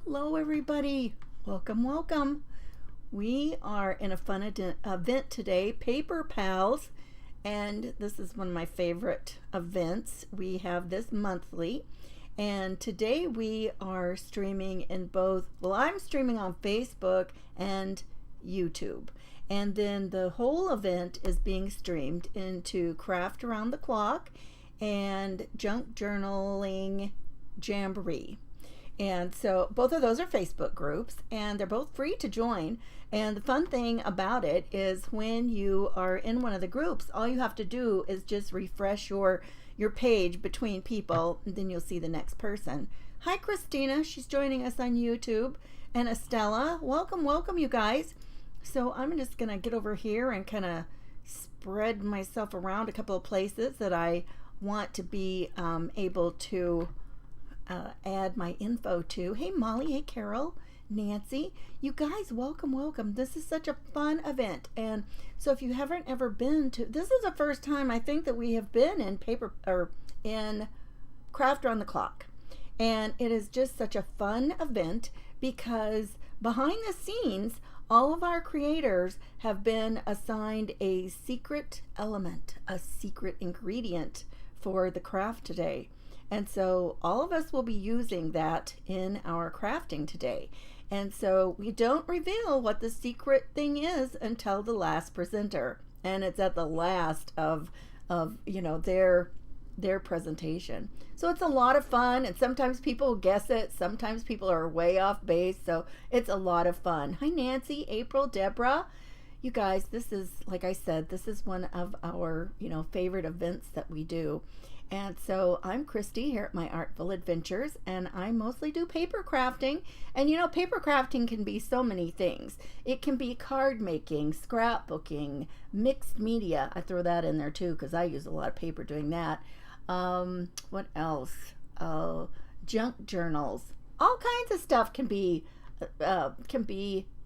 Hello everybody, welcome. We are in a fun event today, Paper Pals, and this is one of my favorite events. We have this monthly, and today we are streaming in both, I'm streaming on Facebook and YouTube, and then the whole event is being streamed into Craft Around the Clock and Junk Journaling Jamboree. And so both of those are Facebook groups, and they're both free to join. And the fun thing about it is when you are in one of the groups, all you have to do is just refresh your page between people, and then you'll see the next person. Hi Christina, she's joining us on YouTube. And Estella, welcome you guys. So I'm just gonna get over here and kind of spread myself around a couple of places that I want to be able to add my info to. Hey Molly, hey Carol, Nancy, you guys, welcome. This is such a fun event. And so if you haven't ever been to, this is the first time I think that we have been in in Craft Around the Clock, and it is just such a fun event because behind the scenes all of our creators have been assigned a secret element, a secret ingredient for the craft today. And so all of us will be using that in our crafting today. And so we don't reveal what the secret thing is until the last presenter. And it's at the last of their presentation. So it's a lot of fun, and sometimes people guess it, sometimes people are way off base. So it's a lot of fun. Hi Nancy, April, Deborah. You guys, this is, like I said, this is one of our, favorite events that we do. And so I'm Christy here at My Artful Adventures, and I mostly do paper crafting. And paper crafting can be so many things. It can be card making, scrapbooking, mixed media. I throw that in there too because I use a lot of paper doing that. What else? Junk journals. All kinds of stuff can be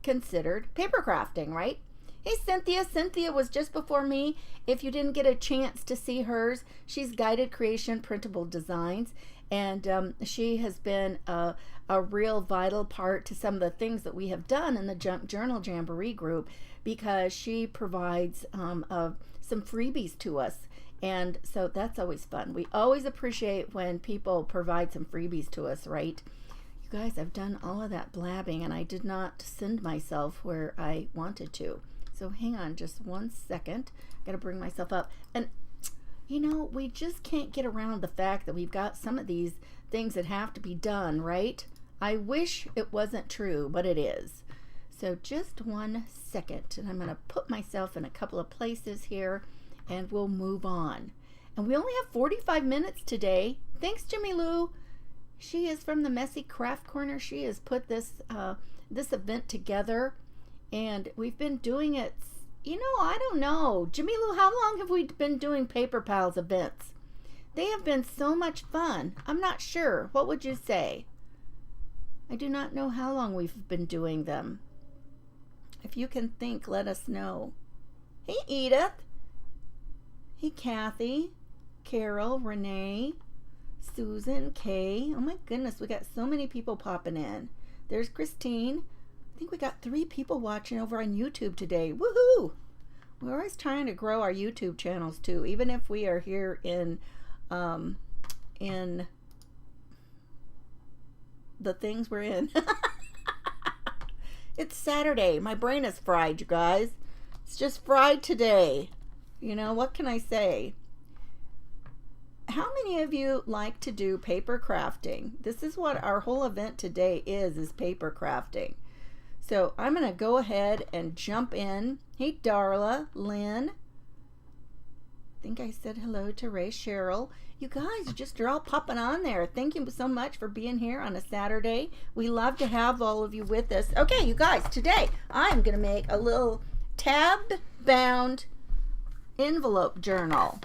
considered paper crafting, right? Hey Cynthia. Cynthia was just before me. If you didn't get a chance to see hers, she's Guided Creation Printable Designs, and she has been a real vital part to some of the things that we have done in the Junk Journal Jamboree group, because she provides some freebies to us, and so that's always fun. We always appreciate when people provide some freebies to us, right? You guys, I've done all of that blabbing and I did not send myself where I wanted to. So hang on just one second. I gotta bring myself up. And we just can't get around the fact that we've got some of these things that have to be done, right? I wish it wasn't true, but it is. So just one second, and I'm gonna put myself in a couple of places here and we'll move on. And we only have 45 minutes today. Thanks, Jimmy Lou. She is from the Messy Craft Corner. She has put this event together, and we've been doing it, I don't know. Jimmy Lou, how long have we been doing Paper Pals events? They have been so much fun. I'm not sure. What would you say? I do not know how long we've been doing them. If you can think, let us know. Hey, Edith. Hey, Kathy, Carol, Renee, Susan, Kay. Oh my goodness, we got so many people popping in. There's Christine. I think we got 3 people watching over on YouTube today. Woohoo! We're always trying to grow our YouTube channels too, even if we are here in the things we're in. It's Saturday. My brain is fried, you guys. It's just fried today. What can I say? How many of you like to do paper crafting? This is what our whole event today is paper crafting. So I'm going to go ahead and jump in. Hey, Darla, Lynn. I think I said hello to Ray, Cheryl. You guys, you're all popping on there. Thank you so much for being here on a Saturday. We love to have all of you with us. Okay, you guys, today I'm going to make a little tab-bound envelope journal.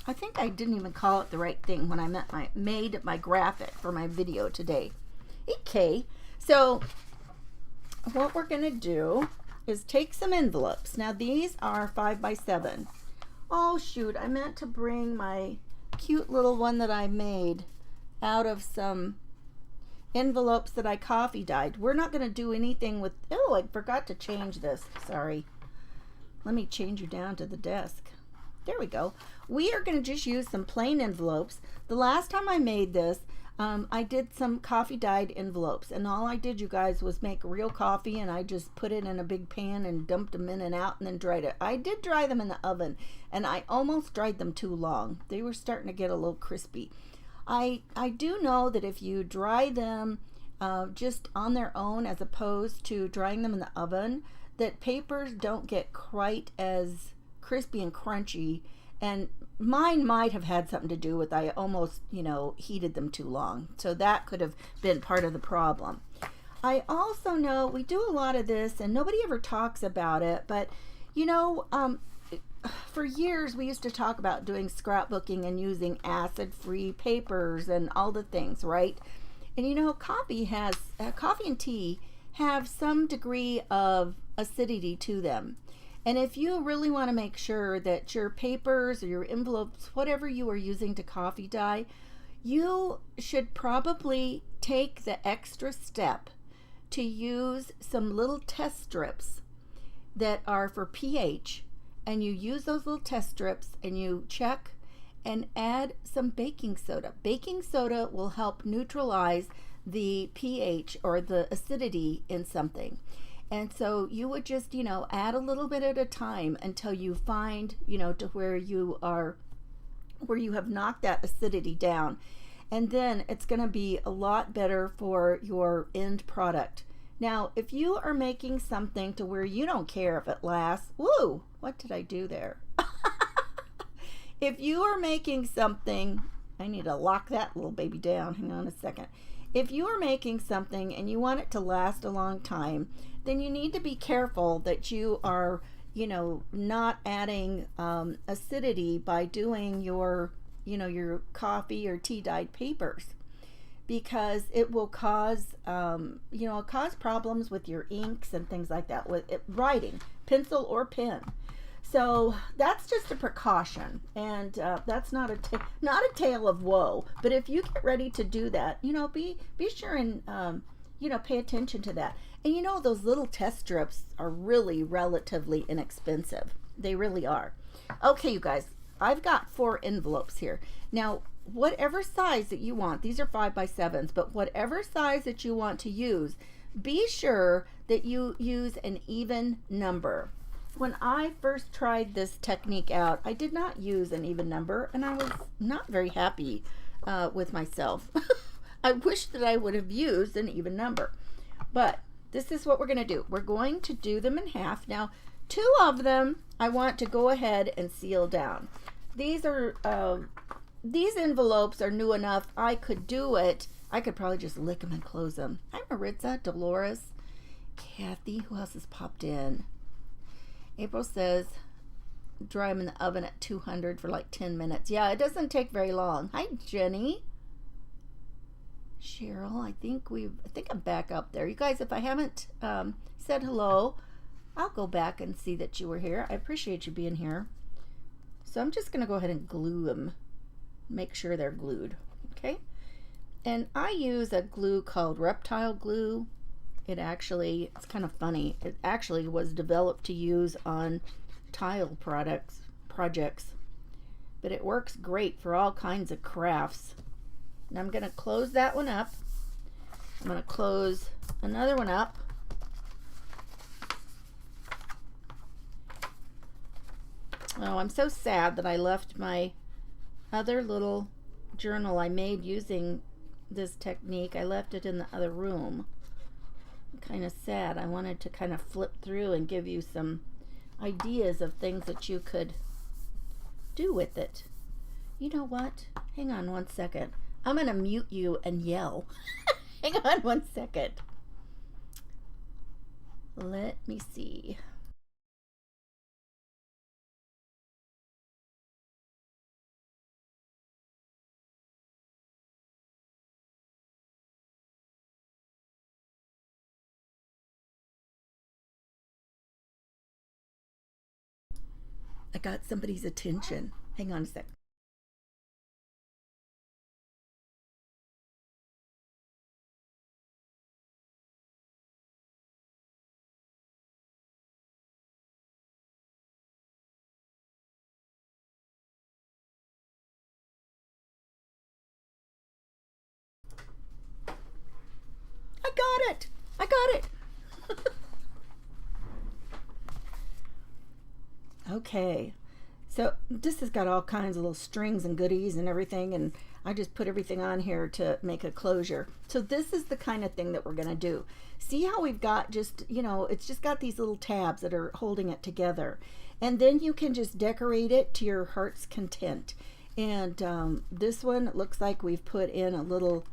I think I didn't even call it the right thing when I made my graphic for my video today. Okay, so what we're going to do is take some envelopes. Now these are 5x7. Oh shoot, I meant to bring my cute little one that I made out of some envelopes that I coffee dyed. We're not going to do anything with, oh, I forgot to change this. Sorry. Let me change you down to the desk. There we go. We are going to just use some plain envelopes. The last time I made this, I did some coffee dyed envelopes, and all I did, you guys, was make real coffee, and I just put it in a big pan and dumped them in and out and then dried it. I did dry them in the oven, and I almost dried them too long. They were starting to get a little crispy. I do know that if you dry them just on their own as opposed to drying them in the oven, that papers don't get quite as crispy and crunchy, and mine might have had something to do with I almost, heated them too long. So that could have been part of the problem. I also know we do a lot of this and nobody ever talks about it, but for years we used to talk about doing scrapbooking and using acid-free papers and all the things, right? And coffee and tea have some degree of acidity to them. And if you really want to make sure that your papers or your envelopes, whatever you are using to coffee dye, you should probably take the extra step to use some little test strips that are for pH, and you use those little test strips and you check and add some baking soda. Baking soda will help neutralize the pH or the acidity in something. And so you would just, add a little bit at a time until you find, to where you have knocked that acidity down. And then it's going to be a lot better for your end product. Now, if you are making something to where you don't care if it lasts, woo, what did I do there? If you are making something, I need to lock that little baby down. Hang on a second. If you are making something and you want it to last a long time, then you need to be careful that you are, not adding acidity by doing your coffee or tea dyed papers, because it will cause, cause problems with your inks and things like that, with writing, pencil or pen. So that's just a precaution, and that's not a tale of woe. But if you get ready to do that, be sure and pay attention to that. And those little test strips are really relatively inexpensive. They really are. Okay, you guys, I've got 4 envelopes here. Now, whatever size that you want, these are 5x7s, but whatever size that you want to use, be sure that you use an even number. When I first tried this technique out, I did not use an even number, and I was not very happy with myself. I wish that I would have used an even number. But this is what we're going to do. We're going to do them in half. Now, 2 of them I want to go ahead and seal down. These envelopes are new enough. I could do it. I could probably just lick them and close them. Hi, Maritza, Dolores, Kathy. Who else has popped in? April says dry them in the oven at 200 for like 10 minutes. Yeah, it doesn't take very long. Hi, Jenny. Cheryl, I think I'm back up there. You guys, if I haven't said hello, I'll go back and see that you were here. I appreciate you being here. So I'm just going to go ahead and glue them. Make sure they're glued. Okay? And I use a glue called Reptile Glue. It's kind of funny. It actually was developed to use on tile projects. But it works great for all kinds of crafts. Now I'm going to close that one up. I'm going to close another one up. Oh, I'm so sad that I left my other little journal I made using this technique. I left it in the other room. Kind of sad. I wanted to kind of flip through and give you some ideas of things that you could do with it. You know what? Hang on one second. I'm going to mute you and yell. Hang on one second. Let me see. I got somebody's attention. Hang on a sec. got it. I got it. Okay. So this has got all kinds of little strings and goodies and everything, and I just put everything on here to make a closure. So this is the kind of thing that we're going to do. See how we've got just, you know, it's just got these little tabs that are holding it together. And then you can just decorate it to your heart's content. And this one looks like we've put in a little,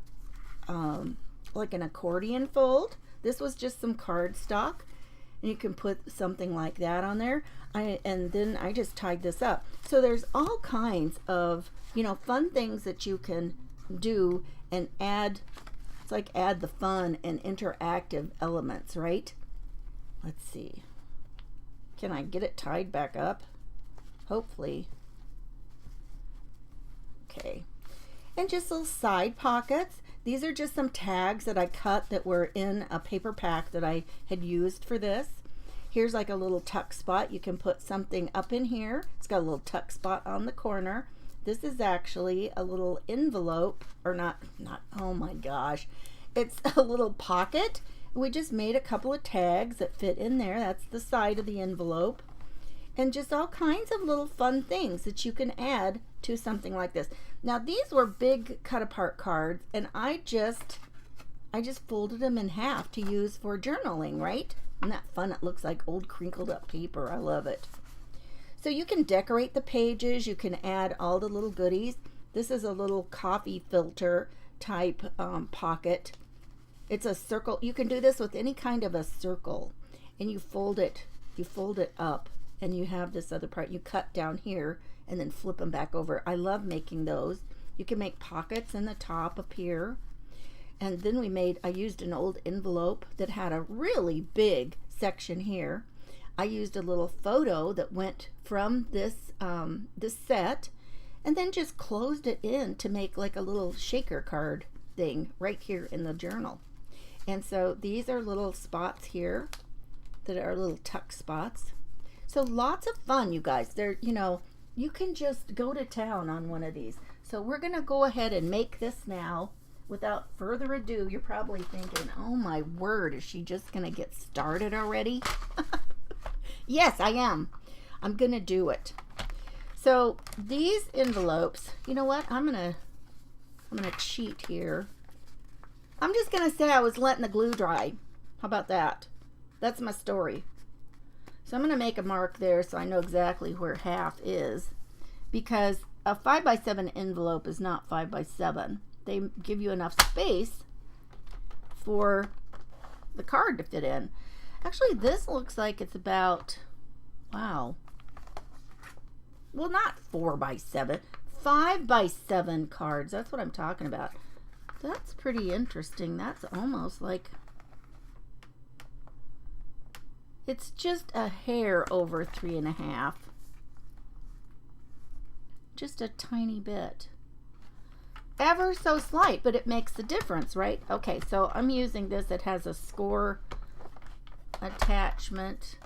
like an accordion fold. This was just some cardstock. And you can put something like that on there. And then I just tied this up. So there's all kinds of, you know, fun things that you can do and add. It's like add the fun and interactive elements, right? Let's see. Can I get it tied back up? Hopefully. Okay. And just little side pockets. These are just some tags that I cut that were in a paper pack that I had used for this. Here's like a little tuck spot. You can put something up in here. It's got a little tuck spot on the corner. This is actually a little envelope, or not, oh my gosh. It's a little pocket. We just made a couple of tags that fit in there. That's the side of the envelope. And just all kinds of little fun things that you can add to something like this. Now these were big cut apart cards, and I just folded them in half to use for journaling, right? Isn't that fun? It looks like old crinkled up paper. I love it. So you can decorate the pages. You can add all the little goodies. This is a little coffee filter type pocket. It's a circle. You can do this with any kind of a circle, and you fold it up, and you have this other part. You cut down here and then flip them back over. I love making those. You can make pockets in the top up here. And then I used an old envelope that had a really big section here. I used a little photo that went from this set, and then just closed it in to make like a little shaker card thing right here in the journal. And so these are little spots here that are little tuck spots. So lots of fun, you guys. They're, you know, you can just go to town on one of these. So we're gonna go ahead and make this now. Without further ado, you're probably thinking, oh my word, is she just gonna get started already? Yes, I am. I'm gonna do it. So these envelopes, you know what? I'm gonna cheat here. I'm just gonna say I was letting the glue dry. How about that? That's my story. So I'm gonna make a mark there so I know exactly where half is, because a 5x7 envelope is not 5x7. They give you enough space for the card to fit in. Actually, this looks like it's about, wow. Well, not 4x7, 5x7 cards. That's what I'm talking about. That's pretty interesting. That's almost like, it's just a hair over 3.5. Just a tiny bit. Ever so slight, but it makes the difference, right? Okay, so I'm using this. It has a score attachment.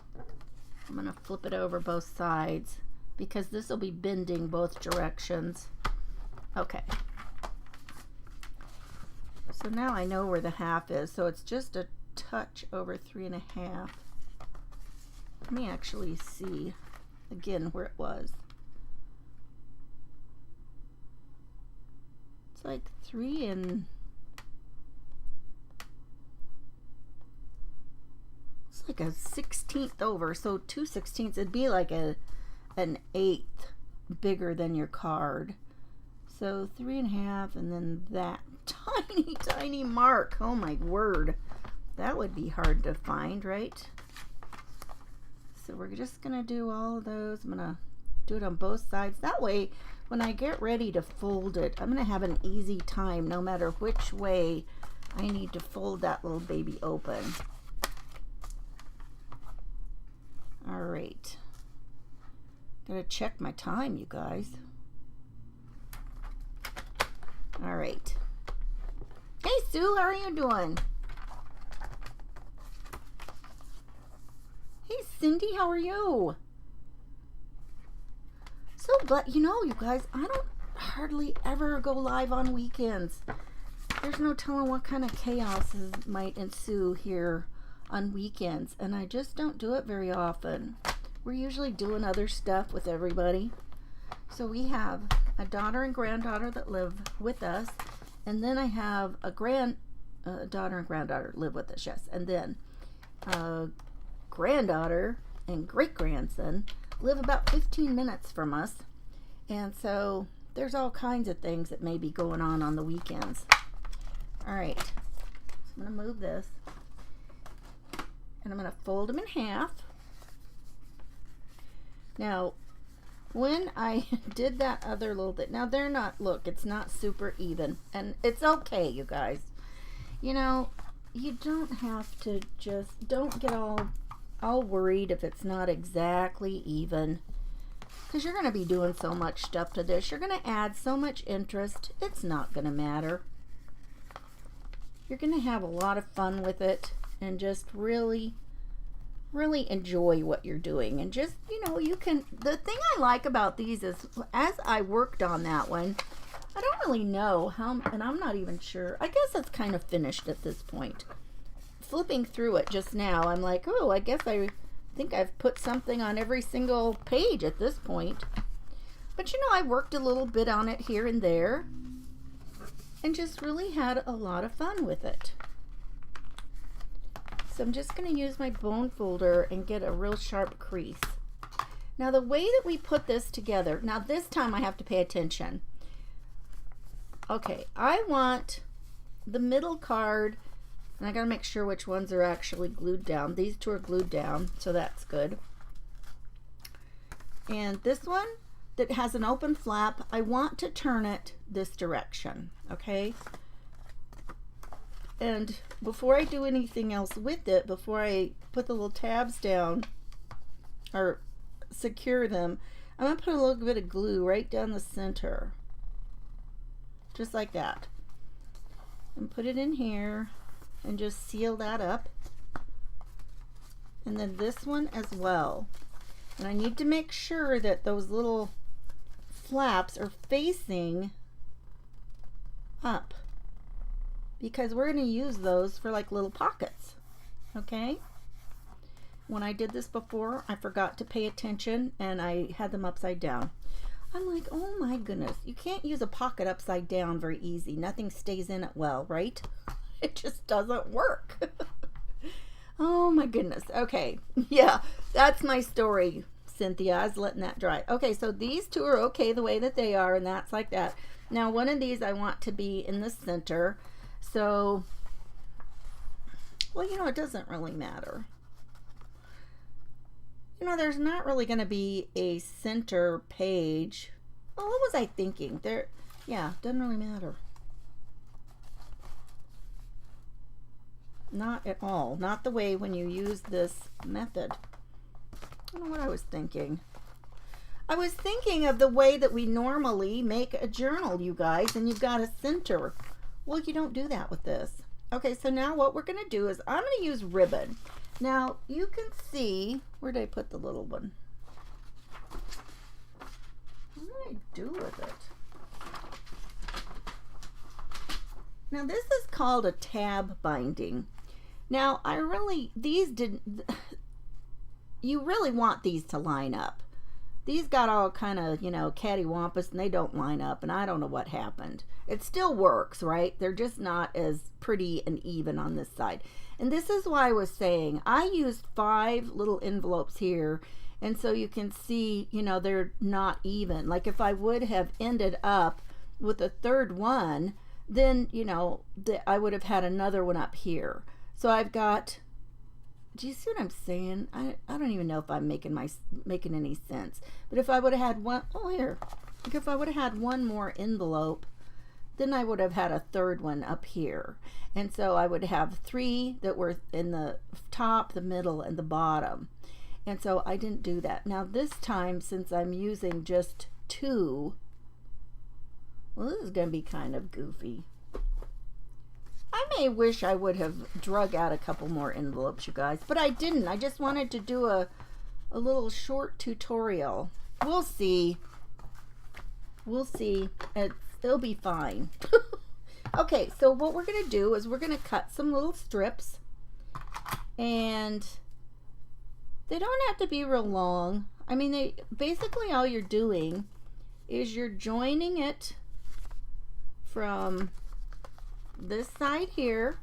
I'm going to flip it over both sides because this will be bending both directions. Okay. So now I know where the half is. So it's just a touch over 3.5. Let me actually see again where it was. It's like 3 and it's like a 1/16 over, so 2/16. It'd be like an 1/8 bigger than your card. So 3.5, and then that tiny mark. Oh my word, that would be hard to find, right? So we're just gonna do all of those. I'm gonna do it on both sides. That way, when I get ready to fold it, I'm gonna have an easy time no matter which way I need to fold that little baby open. All right. Gotta check my time, you guys. All right. Hey, Sue, how are you doing? Hey, Cindy, how are you? So glad, you know, you guys, I don't hardly ever go live on weekends. there's no telling what kind of chaos might ensue here on weekends, and I just don't do it very often. We're usually doing other stuff with everybody. So we have a daughter and granddaughter that live with us, and then I have a daughter and granddaughter live with us, yes, and then a granddaughter and great-grandson live about 15 minutes from us, and so there's all kinds of things that may be going on the weekends. All right, so I'm going to move this, and I'm going to fold them in half. Now, when I did that other little bit, now they're not, look, it's not super even, and it's okay, you guys. You know, you don't have to just, don't get all worried if it's not exactly even, because you're going to be doing so much stuff to this. You're going to add so much interest, it's not going to matter. You're going to have a lot of fun with it and just really enjoy what you're doing. And just, you know, you can, the thing I like about these is, as I worked on that one, I don't really know how, and I'm not even sure. I guess it's kind of finished at this point. Flipping through it just now, I'm like, oh, I guess I think I've put something on every single page at this point. But you know, I worked a little bit on it here and there, and just really had a lot of fun with it. So I'm just going to use my bone folder and get a real sharp crease. Now the way that we put this together, now this time I have to pay attention. Okay, I want the middle card, and I got to make sure which ones are actually glued down. These two are glued down, so that's good. And this one that has an open flap, I want to turn it this direction, okay? And before I do anything else with it, before I put the little tabs down or secure them, I'm going to put a little bit of glue right down the center. Just like that. And put it in here and just seal that up. And then this one as well. And I need to make sure that those little flaps are facing up, because we're going to use those for like little pockets. Okay? When I did this before, I forgot to pay attention and I had them upside down. I'm like, oh my goodness, you can't use a pocket upside down very easy. Nothing stays in it well, right? It just doesn't work. Oh my goodness. Okay, yeah, that's my story, Cynthia. I was letting that dry. Okay, so these two are okay the way that they are, and that's like that. Now one of these I want to be in the center. So, well, you know, it doesn't really matter. You know, there's not really going to be a center page. Well, what was I thinking? There, yeah, doesn't really matter. Not at all. Not the way when you use this method. I don't know what I was thinking. I was thinking of the way that we normally make a journal, you guys, and you've got a center. Well, you don't do that with this. Okay, so now what we're going to do is I'm going to use ribbon. Now, you can see, where did I put the little one? What do I do with it? Now, this is called a tab binding. Now, you really want these to line up. These got all kind of, you know, cattywampus, and they don't line up, and I don't know what happened. It still works, right? They're just not as pretty and even on this side. And this is why I was saying I used 5 little envelopes here, and so you can see, you know, they're not even. Like if I would have ended up with a third one, then, you know, I would have had another one up here. So I've got, do you see what I'm saying? I don't even know if I'm making any sense. But if I would have had one, oh here, like if I would have had one more envelope, then I would have had a third one up here. And so I would have 3 that were in the top, the middle, and the bottom. And so I didn't do that. Now this time, since I'm using just 2, well, this is going to be kind of goofy. I may wish I would have drug out a couple more envelopes, you guys, but I didn't. I just wanted to do a little short tutorial. We'll see. We'll see. It'll be fine. Okay, so what we're going to do is we're going to cut some little strips, and they don't have to be real long. I mean, they basically all you're doing is you're joining it from this side here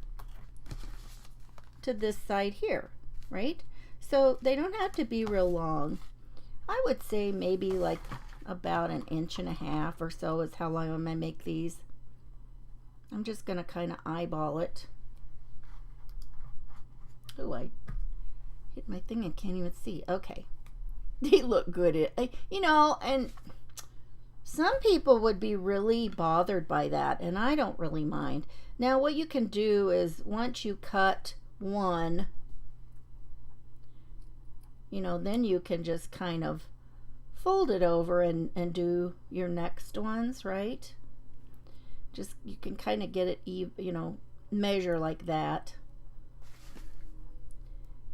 to this side here, right? So they don't have to be real long. I would say maybe like about 1.5 inches or so is how long I'm gonna make these. I'm just gonna kind of eyeball it. Oh, I hit my thing and can't even see. Okay. They look good. You know, and some people would be really bothered by that, and I don't really mind. Now, what you can do is once you cut one, you know, then you can just kind of fold it over and do your next ones, right? Just, you can kind of get it, you know, measure like that.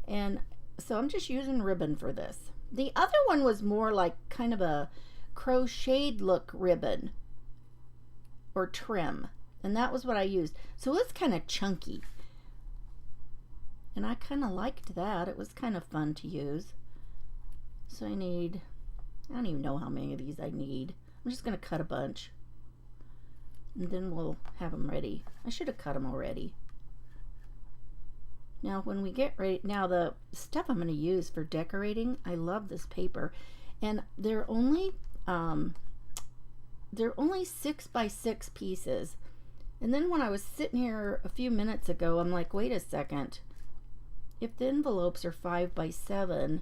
And so I'm just using ribbon for this. The other one was more like kind of a crocheted look ribbon or trim, and that was what I used. So it's kind of chunky, and I kind of liked that. It was kind of fun to use. So I don't even know how many of these I need. I'm just going to cut a bunch, and then we'll have them ready. I should have cut them already. Now when we get ready, now the stuff I'm going to use for decorating, I love this paper, and they're only 6 by 6 pieces. And then when I was sitting here a few minutes ago, I'm like, wait a second, if the envelopes are 5 by 7,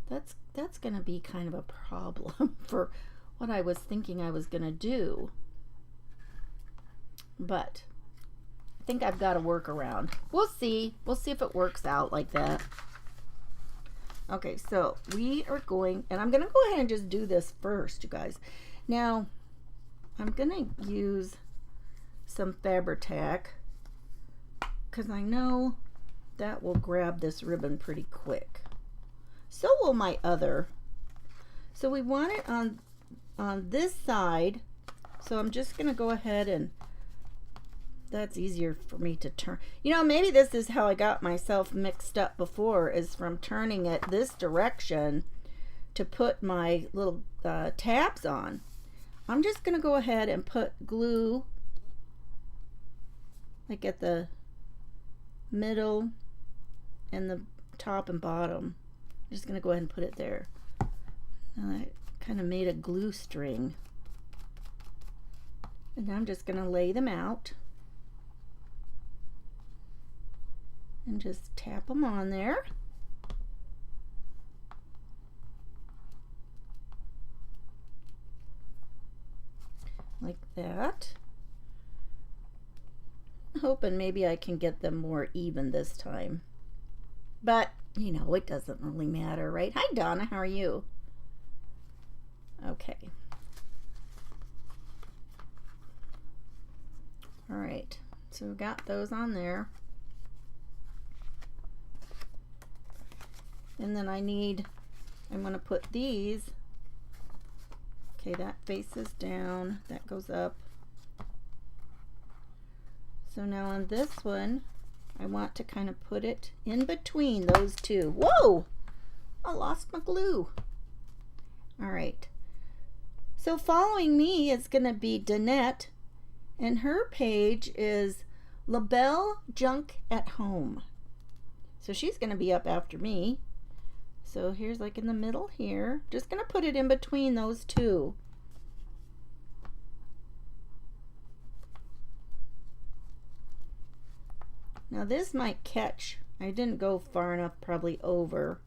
that's going to be kind of a problem for what I was thinking I was going to do. But I think I've got a workaround. We'll see if it works out like that. Okay, so we are going, and I'm going to go ahead and just do this first, you guys. Now, I'm going to use some Fabri-Tac because I know that will grab this ribbon pretty quick. So will my other. So we want it on this side. So I'm just going to go ahead and that's easier for me to turn. You know, maybe this is how I got myself mixed up before, is from turning it this direction to put my little tabs on. I'm just going to go ahead and put glue like at the middle and the top and bottom. I'm just going to go ahead and put it there. And I kind of made a glue string. And I'm just going to lay them out. And just tap them on there. Like that. I'm hoping maybe I can get them more even this time. But, you know, it doesn't really matter, right? Hi, Donna. How are you? Okay. All right. So we've got those on there. And then I'm going to put these. Okay, that faces down, that goes up. So now on this one, I want to kind of put it in between those two. Whoa! I lost my glue. All right. So following me is going to be Danette, and her page is LaBelle Junk at Home. So she's going to be up after me. So here's like in the middle here. Just going to put it in between those two. Now this might catch. I didn't go far enough probably over.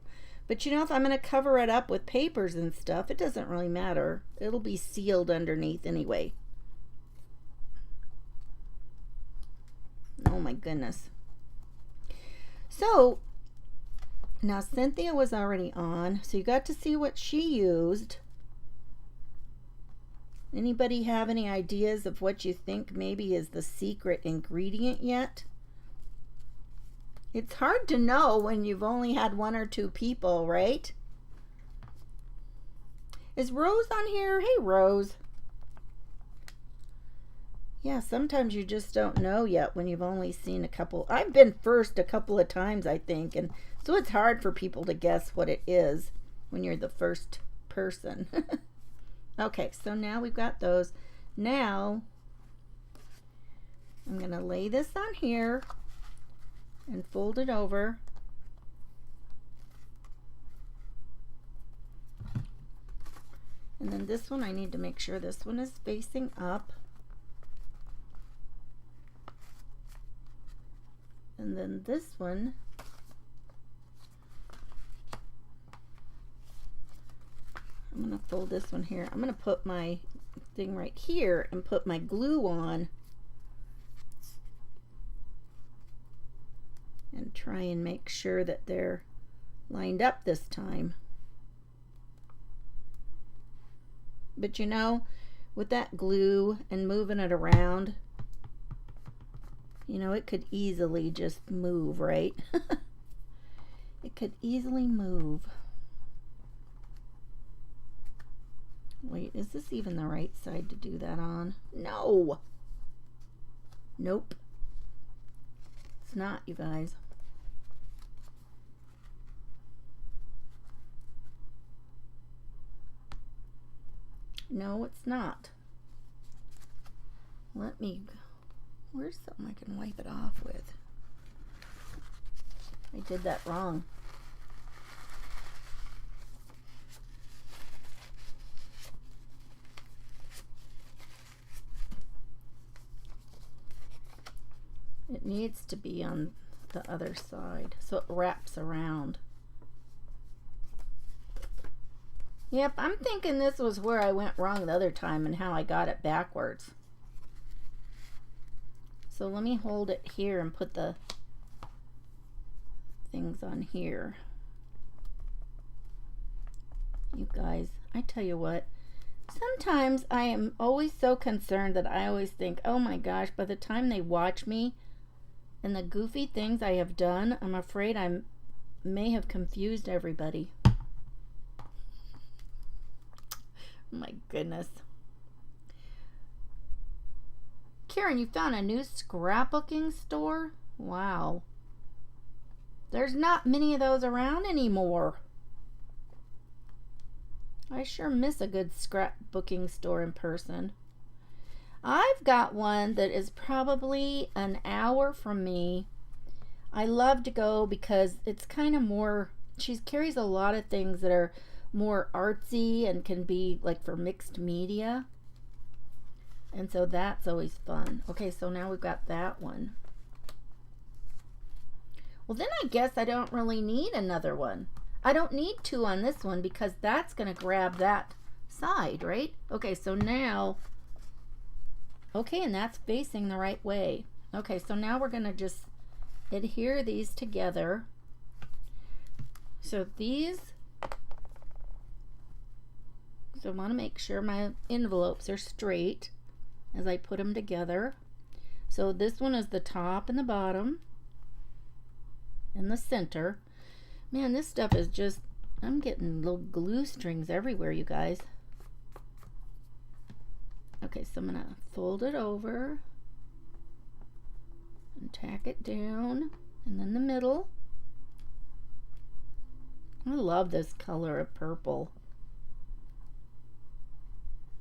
But you know, if I'm going to cover it up with papers and stuff, it doesn't really matter. It'll be sealed underneath anyway. Oh my goodness. So now Cynthia was already on, so you got to see what she used. Anybody have any ideas of what you think maybe is the secret ingredient yet? It's hard to know when you've only had 1 or 2 people, right? Is Rose on here? Hey, Rose. Yeah, sometimes you just don't know yet when you've only seen a couple. I've been first a couple of times, I think, and so it's hard for people to guess what it is when you're the first person. Okay, so now we've got those. Now I'm going to lay this on here and fold it over. And then this one, I need to make sure this one is facing up. And then this one, I'm going to fold this one here. I'm going to put my thing right here and put my glue on and try and make sure that they're lined up this time. But you know, with that glue and moving it around, you know, it could easily just move, right? It could easily move. Wait, is this even the right side to do that on? No. Nope. It's not, you guys. No, it's not. Let me, where's something I can wipe it off with? I did that wrong. It needs to be on the other side so it wraps around. Yep, I'm thinking this was where I went wrong the other time and how I got it backwards. So let me hold it here and put the things on here. You guys, I tell you what, sometimes I am always so concerned that I always think, oh my gosh, by the time they watch me and the goofy things I have done, I'm afraid I may have confused everybody. My goodness. Karen, you found a new scrapbooking store? Wow. There's not many of those around anymore. I sure miss a good scrapbooking store in person. I've got one that is probably an hour from me. I love to go because it's kind of more, she carries a lot of things that are more artsy and can be like for mixed media. And so that's always fun. Okay, so now we've got that one. Well, then I guess I don't really need another one. I don't need two on this one because that's going to grab that side, right? Okay, so now, okay, and that's facing the right way. Okay, so now we're going to just adhere these together. So these, so I want to make sure my envelopes are straight as I put them together. So this one is the top and the bottom and the center. Man, this stuff is just, I'm getting little glue strings everywhere, you guys. Okay, so I'm going to fold it over and tack it down, and then the middle. I love this color of purple.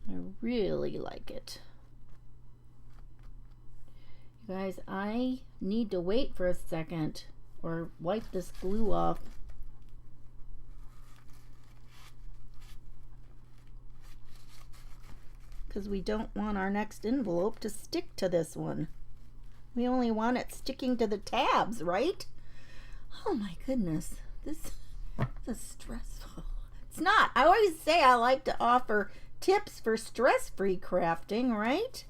I really like it. You guys, I need to wait for a second or wipe this glue off. Because we don't want our next envelope to stick to this one. We only want it sticking to the tabs, right? Oh my goodness, this is stressful. It's not. I always say I like to offer tips for stress-free crafting, right?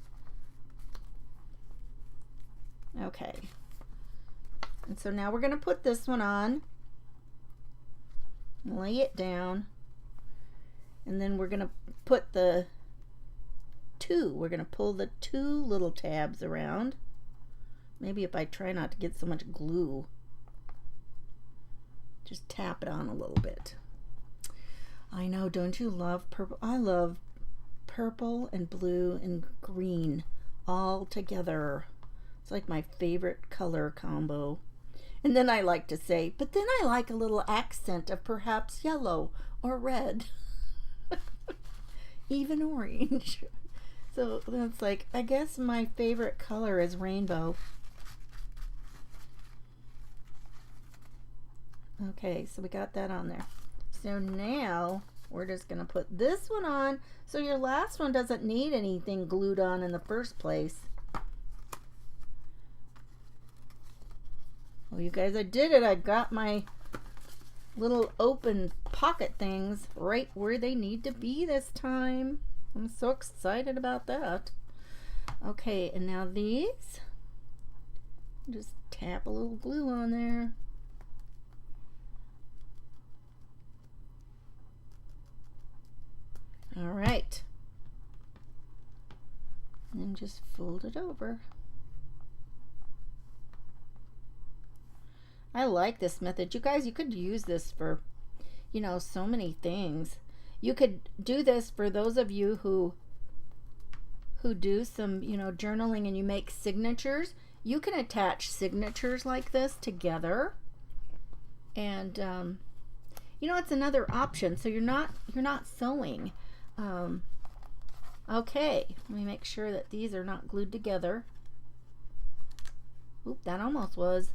Okay. And so now we're going to put this one on, lay it down, and then we're going to put the we're going to pull the two little tabs around. Maybe if I try not to get so much glue, just tap it on a little bit. I know, don't you love purple? I love purple and blue and green all together. It's like my favorite color combo. And then I like to say, but then I like a little accent of perhaps yellow or red, even orange. So that's like, I guess my favorite color is rainbow. Okay, so we got that on there. So now we're just going to put this one on. So your last one doesn't need anything glued on in the first place. Well, you guys, I did it. I got my little open pocket things right where they need to be this time. I'm so excited about that. Okay, and now these, just tap a little glue on there. All right, and just fold it over. I like this method. You guys, you could use this for, you know, so many things. You could do this for those of you who do some, you know, journaling and you make signatures. You can attach signatures like this together, and you know, it's another option. So you're not sewing. Okay, let me make sure that these are not glued together. Oop, that almost was.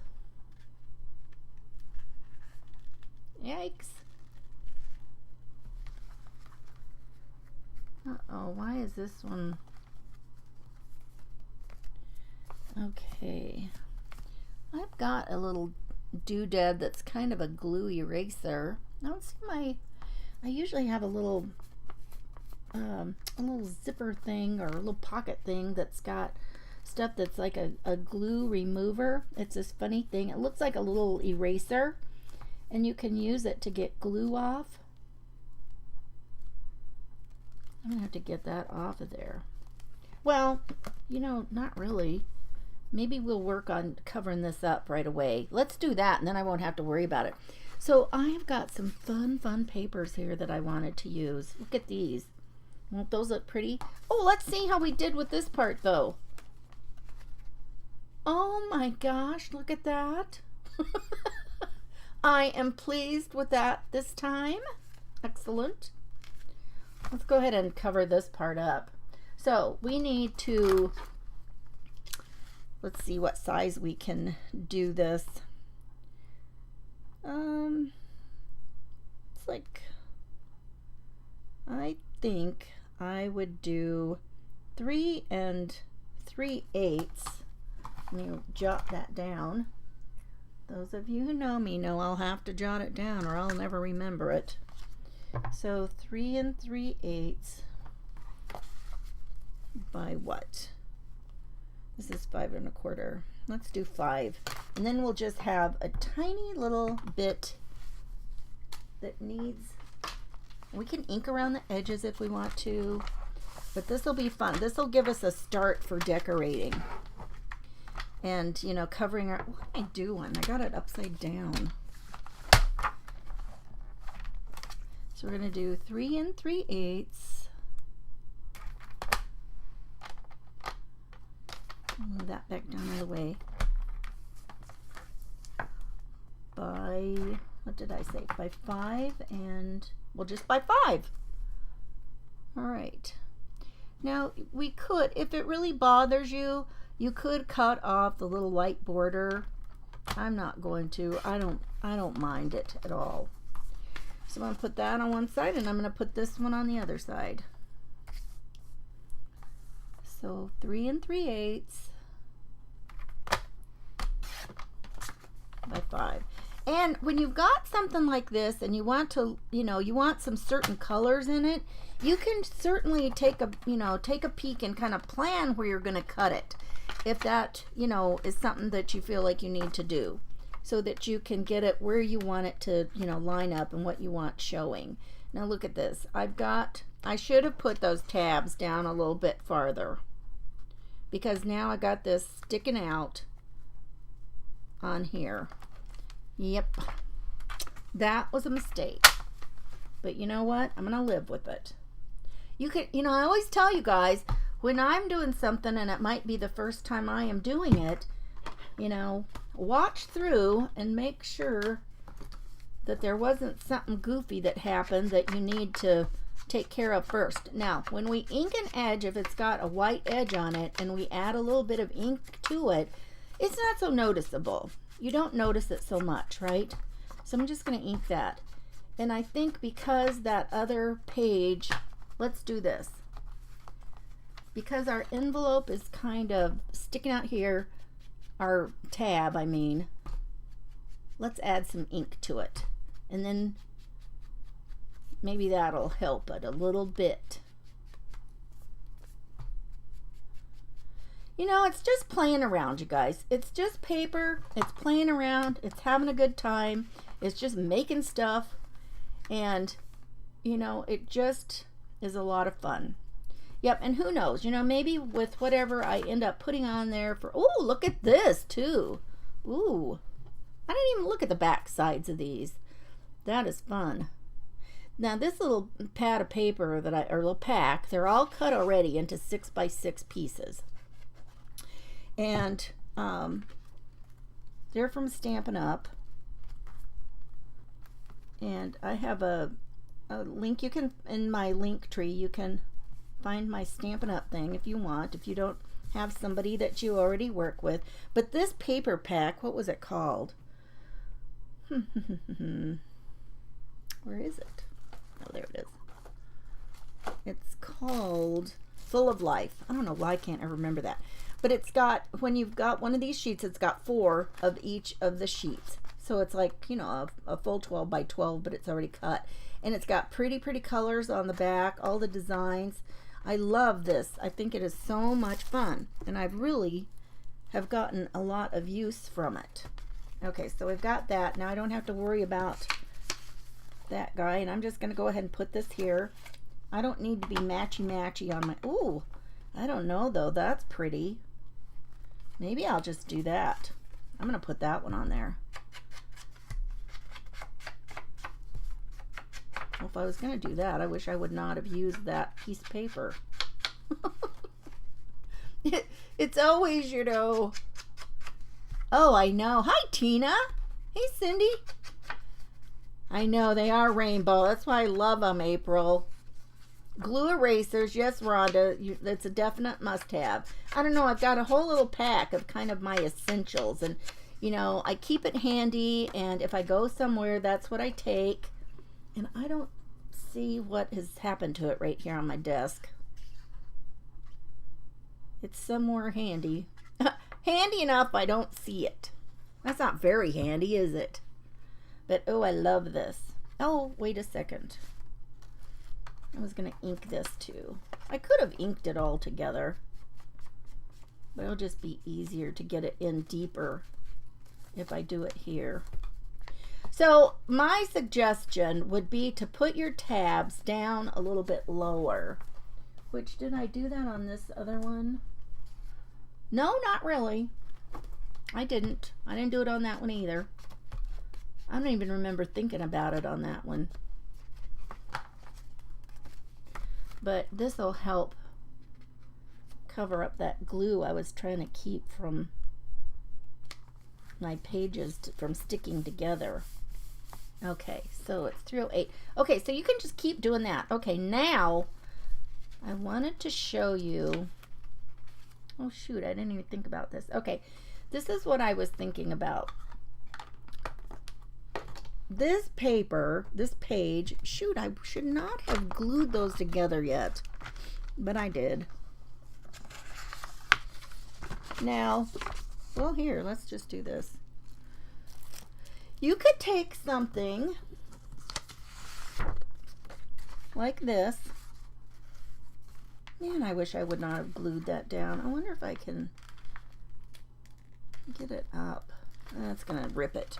Yikes. Uh-oh, why is this one? Okay. I've got a little doodad that's kind of a glue eraser. I don't see I usually have a little zipper thing or a little pocket thing that's got stuff that's like a glue remover. It's this funny thing. It looks like a little eraser, and you can use it to get glue off. I'm gonna have to get that off of there. Well, you know, not really. Maybe we'll work on covering this up right away. Let's do that, and then I won't have to worry about it. So I've got some fun papers here that I wanted to use. Look at these. Won't those look pretty? Oh, let's see how we did with this part, though. Oh my gosh, look at that. I am pleased with that this time. Excellent. Let's go ahead and cover this part up. So we need to, let's see what size we can do this. It's like, I think I would do 3 3/8. Let me jot that down. Those of you who know me know I'll have to jot it down or I'll never remember it. So 3 3/8 by what? This is 5 1/4. Let's do 5. And then we'll just have a tiny little bit that needs, we can ink around the edges if we want to, but this will be fun. This will give us a start for decorating. And, you know, covering our, what am I doing? I got it upside down. So we're going to do 3 3/8. Move that back down out of the way. By, what did I say? By 5 and, well, just by 5. All right. Now, we could, if it really bothers you, you could cut off the little white border. I'm not going to. I don't mind it at all. So I'm going to put that on one side, and I'm going to put this one on the other side. So 3 3/8 by 5. And when you've got something like this and you want to, you know, you want some certain colors in it, you can certainly take a, you know, take a peek and kind of plan where you're going to cut it. If that, you know, is something that you feel like you need to do, so that you can get it where you want it to, you know, line up and what you want showing. Now look at this. I should have put those tabs down a little bit farther, because now I got this sticking out on here. Yep, that was a mistake, but you know what? I'm gonna live with it. You can, you know, I always tell you guys, when I'm doing something and it might be the first time I am doing it, you know, watch through and make sure that there wasn't something goofy that happened that you need to take care of first. Now, when we ink an edge, if it's got a white edge on it and we add a little bit of ink to it, it's not so noticeable. You don't notice it so much, right? So I'm just going to ink that. And I think because that other page, let's do this. Because our envelope is kind of sticking out here, our tab, I mean, let's add some ink to it. And then maybe that'll help it a little bit. You know, it's just playing around, you guys. It's just paper. It's playing around. It's having a good time. It's just making stuff. And, you know, it just is a lot of fun. Yep, and who knows, you know, maybe with whatever I end up putting on there for, oh, look at this too. Ooh, I didn't even look at the back sides of these. That is fun. Now this little pad of paper that or little pack, they're all cut already into 6x6 pieces. And they're from Stampin' Up. And I have a link, you can, in my link tree, you can find my Stampin' Up thing if you want, if you don't have somebody that you already work with. But this paper pack, what was it called? Where is it? Oh, there it is. It's called Full of Life. I don't know why I can't ever remember that. But it's got, when you've got one of these sheets, it's got 4 of each of the sheets. So it's like, you know, a full 12 by 12, but it's already cut. And it's got pretty, pretty colors on the back, all the designs. I love this. I think it is so much fun. And I really have gotten a lot of use from it. Okay, so we've got that. Now I don't have to worry about that guy. And I'm just going to go ahead and put this here. I don't need to be matchy-matchy on my... Ooh, I don't know, though. That's pretty. Maybe I'll just do that. I'm going to put that one on there. Well, if I was going to do that, I wish I would not have used that piece of paper. It's always, you know... Oh, I know. Hi, Tina. Hey, Cindy. I know, they are rainbow. That's why I love them, April. Glue erasers. Yes, Rhonda. That's a definite must-have. I don't know. I've got a whole little pack of kind of my essentials. And, you know, I keep it handy. And if I go somewhere, that's what I take. And I don't see what has happened to it right here on my desk. It's somewhere handy. Handy enough I don't see it. That's not very handy, is it? But, oh, I love this. Oh, wait a second. I was going to ink this too. I could have inked it all together. But it'll just be easier to get it in deeper if I do it here. So my suggestion would be to put your tabs down a little bit lower. Which, did I do that on this other one? No, not really. I didn't do it on that one either. I don't even remember thinking about it on that one. But this will help cover up that glue I was trying to keep from my pages from sticking together. Okay, so it's 308. Okay, so you can just keep doing that. Okay, now I wanted to show you. Oh shoot, I didn't even think about this. Okay, this is what I was thinking about. This paper, this page, shoot, I should not have glued those together yet, but I did. Now, well, here, let's just do this. You could take something like this. Man, I wish I would not have glued that down. I wonder if I can get it up. That's gonna rip it.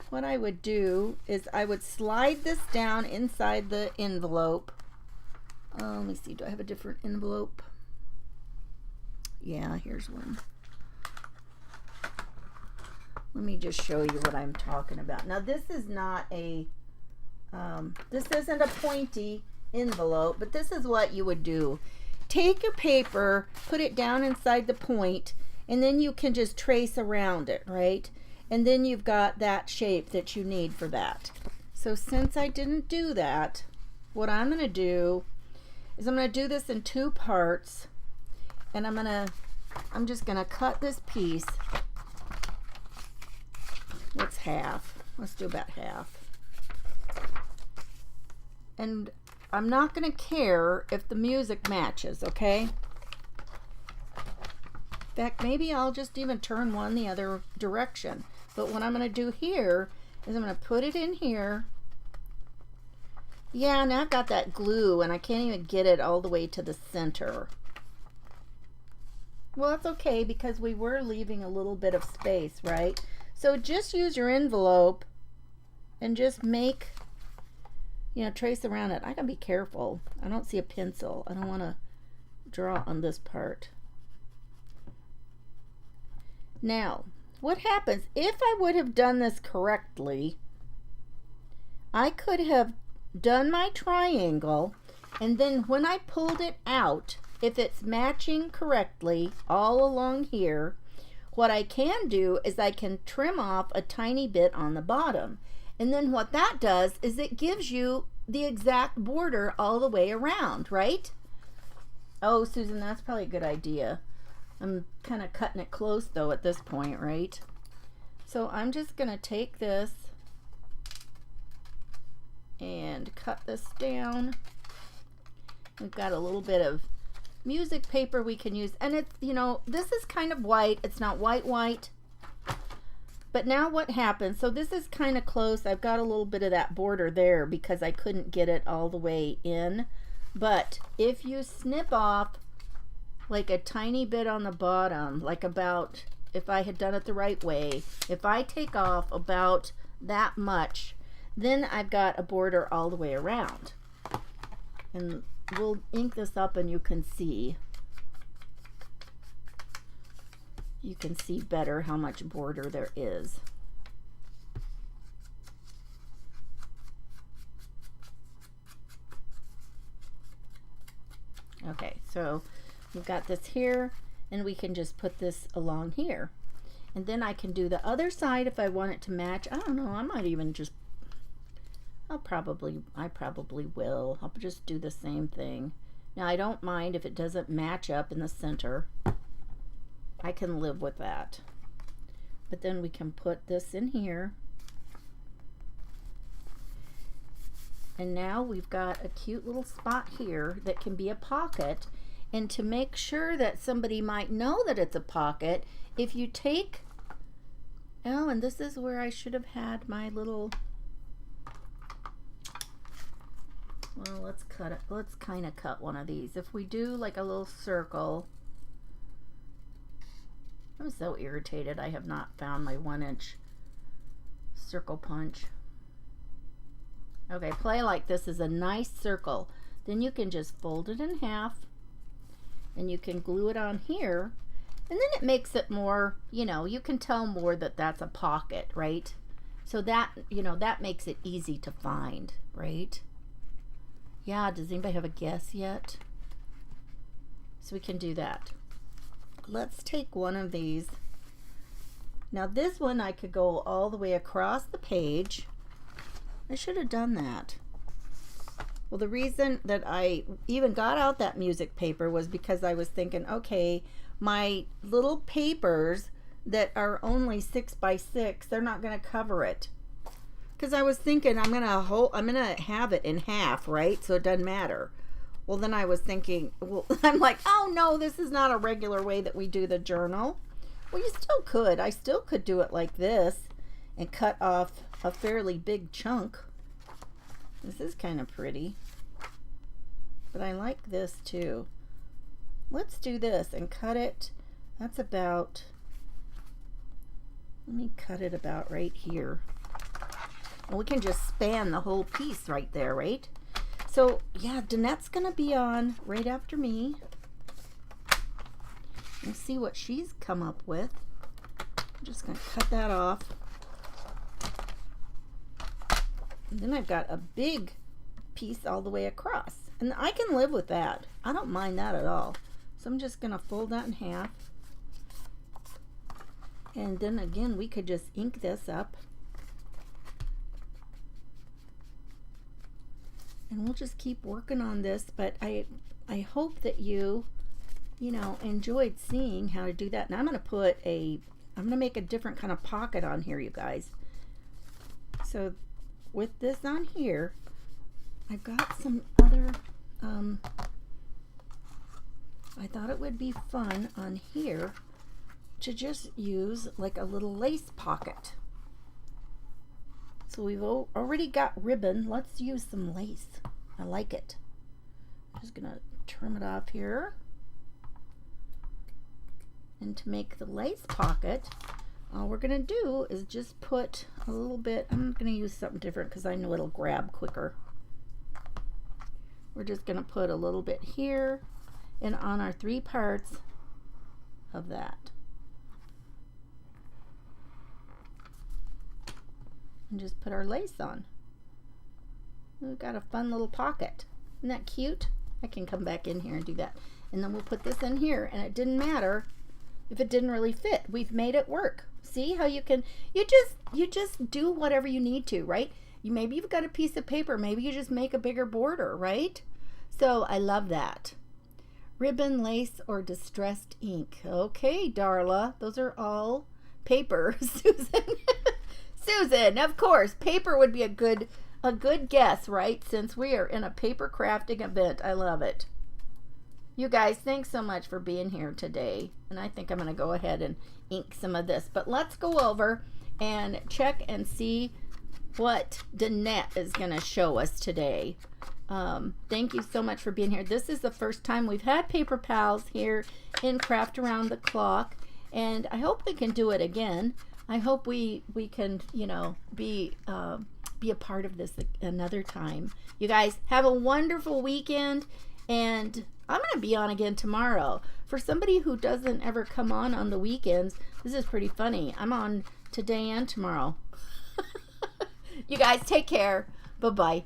What I would do is I would slide this down inside the envelope. Let me see, do I have a different envelope? Yeah, here's one. Let me just show you what I'm talking about. Now this is not a, this isn't a pointy. envelope, but this is what you would do. Take your paper, put it down inside the point, and then you can just trace around it, right? And then you've got that shape that you need for that. So since I didn't do that, what I'm going to do is I'm going to do this in 2 parts, and I'm just going to cut this piece. What's half? Let's do about half. And I'm not going to care if the music matches, okay? In fact, maybe I'll just even turn one the other direction. But what I'm going to do here is I'm going to put it in here. Yeah, now I've got that glue and I can't even get it all the way to the center. Well, that's okay because we were leaving a little bit of space, right? So just use your envelope and just make, you know, trace around it. I gotta be careful. I don't see a pencil. I don't want to draw on this part. Now, what happens if I would have done this correctly? I could have done my triangle, and then when I pulled it out, if it's matching correctly all along here, what I can do is I can trim off a tiny bit on the bottom. And then what that does is it gives you the exact border all the way around, right? Oh, Susan, that's probably a good idea. I'm kind of cutting it close though at this point, right? So I'm just going to take this and cut this down. We've got a little bit of music paper we can use, and it's, you know, this is kind of white. It's not white, but now what happens, so this is kind of close. I've got a little bit of that border there because I couldn't get it all the way in. But if you snip off like a tiny bit on the bottom, like about, if I had done it the right way, if I take off about that much, then I've got a border all the way around. And we'll ink this up and you can see better how much border there is. Okay, so we've got this here, and we can just put this along here. And then I can do the other side if I want it to match. I don't know, I might even just, I probably will. I'll just do the same thing. Now I don't mind if it doesn't match up in the center. I can live with that. But then we can put this in here. And now we've got a cute little spot here that can be a pocket. And to make sure that somebody might know that it's a pocket, if you take, oh, and this is where I should have had my little, well, let's cut it. Let's kind of cut one of these. If we do like a little circle, I'm so irritated I have not found my 1-inch circle punch. Okay, play like this is a nice circle. Then you can just fold it in half and you can glue it on here, and then it makes it more, you know, you can tell more that that's a pocket, right? So that, you know, that makes it easy to find, right? Yeah, does anybody have a guess yet? So we can do that. Let's take one of these. Now this one I could go all the way across the page. I should have done that. Well, the reason that I even got out that music paper was because I was thinking, okay, my little papers that are only 6 by 6, they're not going to cover it. Because I was thinking I'm gonna have it in half, right? So it doesn't matter. Well, then I was thinking, well, I'm like, oh no, this is not a regular way that we do the journal. Well, you still could. I still could do it like this and cut off a fairly big chunk. This is kind of pretty, but I like this too. Let's do this and cut it. That's about, let me cut it about right here. And we can just span the whole piece right there, right? So yeah, Danette's gonna be on right after me. Let's see what she's come up with. I'm just gonna cut that off. And then I've got a big piece all the way across. And I can live with that. I don't mind that at all. So I'm just going to fold that in half. And then again, we could just ink this up. And we'll just keep working on this, but I hope that you know, enjoyed seeing how to do that. And I'm going to make a different kind of pocket on here, you guys. So with this on here, I've got some other, I thought it would be fun on here to just use like a little lace pocket. So we've already got ribbon. Let's use some lace. I like it. I'm just gonna trim it off here. And to make the lace pocket, all we're gonna do is just put a little bit, I'm gonna use something different because I know it'll grab quicker. We're just gonna put a little bit here and on our 3 parts of that. And just put our lace on. We've got a fun little pocket. Isn't that cute? I can come back in here and do that. And then we'll put this in here, and it didn't matter if it didn't really fit. We've made it work. See how you can, you just do whatever you need to, right? Maybe you've got a piece of paper, maybe you just make a bigger border, right? So I love that. Ribbon, lace, or distressed ink. Okay, Darla, those are all paper. Susan. Susan, of course, paper would be a good guess, right? Since we are in a paper crafting event. I love it. You guys, thanks so much for being here today. And I think I'm going to go ahead and ink some of this. But let's go over and check and see what Danette is going to show us today. Thank you so much for being here. This is the first time we've had Paper Pals here in Craft Around the Clock. And I hope we can do it again. I hope we can, you know, be a part of this another time. You guys have a wonderful weekend, and I'm going to be on again tomorrow. For somebody who doesn't ever come on the weekends, this is pretty funny. I'm on today and tomorrow. You guys take care. Bye-bye.